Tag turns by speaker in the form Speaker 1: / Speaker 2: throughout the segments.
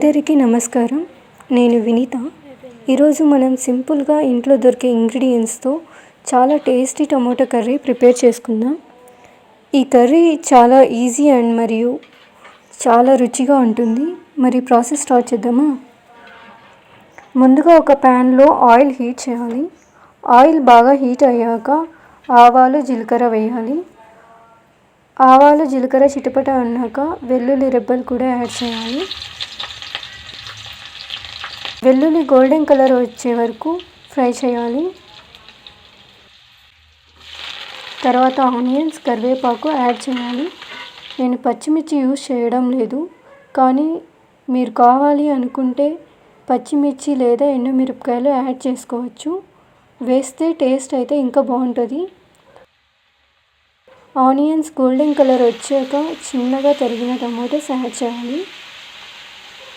Speaker 1: అందరికీ నమస్కారం. నేను వినీత. ఈరోజు మనం సింపుల్గా ఇంట్లో దొరికే ఇంగ్రీడియంట్స్తో చాలా టేస్టీ టమోటా కర్రీ ప్రిపేర్ చేసుకుందాం. ఈ కర్రీ చాలా ఈజీ అండ్ మరియు చాలా రుచిగా ఉంటుంది. మరి ప్రాసెస్ స్టార్ట్ చేద్దామా? ముందుగా ఒక ప్యాన్లో ఆయిల్ హీట్ చేయాలి. ఆయిల్ బాగా హీట్ అయ్యాక ఆవాలు జీలకర్ర వేయాలి. ఆవాలు జీలకర్ర చిటపట అన్నాక వెల్లుల్లి రెబ్బలు కూడా యాడ్ చేయాలి. వెల్లుల్లి గోల్డెన్ కలర్ వచ్చే వరకు ఫ్రై చేయాలి. తర్వాత ఆనియన్స్, కరివేపాకు యాడ్ చేయాలి. నేను పచ్చిమిర్చి యూజ్ చేయడం లేదు, కానీ మీరు కావాలి అనుకుంటే పచ్చిమిర్చి లేదా ఎండుమిరపకాయలు యాడ్ చేసుకోవచ్చు. వేస్తే టేస్ట్ అయితే ఇంకా బాగుంటుంది. ఆనియన్స్ గోల్డెన్ కలర్ వచ్చాక చిన్నగా తరిగిన టమాటోస్ యాడ్ చేయాలి.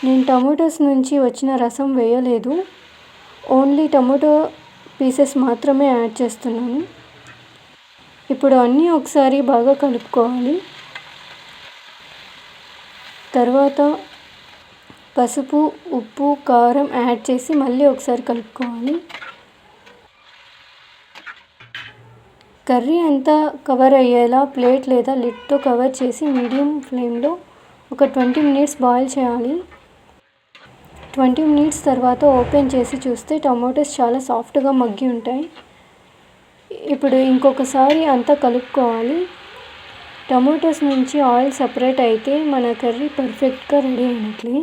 Speaker 1: నేను టమాటోస్ నుంచి వచ్చిన రసం వేయలేదు, ఓన్లీ టమాటో పీసెస్ మాత్రమే యాడ్ చేస్తున్నాను. ఇప్పుడు అన్నీ ఒకసారి బాగా కలుపుకోవాలి. తర్వాత పసుపు, ఉప్పు, కారం యాడ్ చేసి మళ్ళీ ఒకసారి కలుపుకోవాలి. కర్రీ అంతా కవర్ అయ్యేలా ప్లేట్ లేదా లిడ్తో కవర్ చేసి మీడియం ఫ్లేమ్లో ఒక 20 మినిట్స్ బాయిల్ చేయాలి. 20 మినిట్స్ తర్వాత ఓపెన్ చేసి చూస్తే టమాటోస్ చాలా సాఫ్ట్గా మగ్గి ఉంటాయి. ఇప్పుడు ఇంకొకసారి అంతా కలుపుకోవాలి. టమాటోస్ నుంచి ఆయిల్ సపరేట్ అయితే మన కర్రీ పర్ఫెక్ట్గా రెడీ అయినట్లే.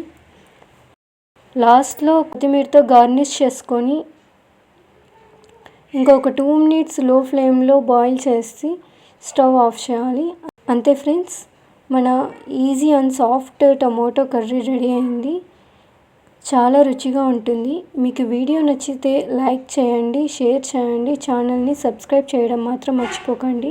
Speaker 1: లాస్ట్లో కొత్తిమీరతో గార్నిష్ చేసుకొని ఇంకొక 2 మినిట్స్ లో ఫ్లేమ్లో బాయిల్ చేసి స్టవ్ ఆఫ్ చేయాలి. అంతే ఫ్రెండ్స్, మన easy and soft tomato curry ready అయింది. చాలా రుచిగా ఉంటుంది. మీకు వీడియో నచ్చితే లైక్ చేయండి, షేర్ చేయండి, ఛానల్ని సబ్స్క్రైబ్ చేయడం మాత్రం మర్చిపోకండి.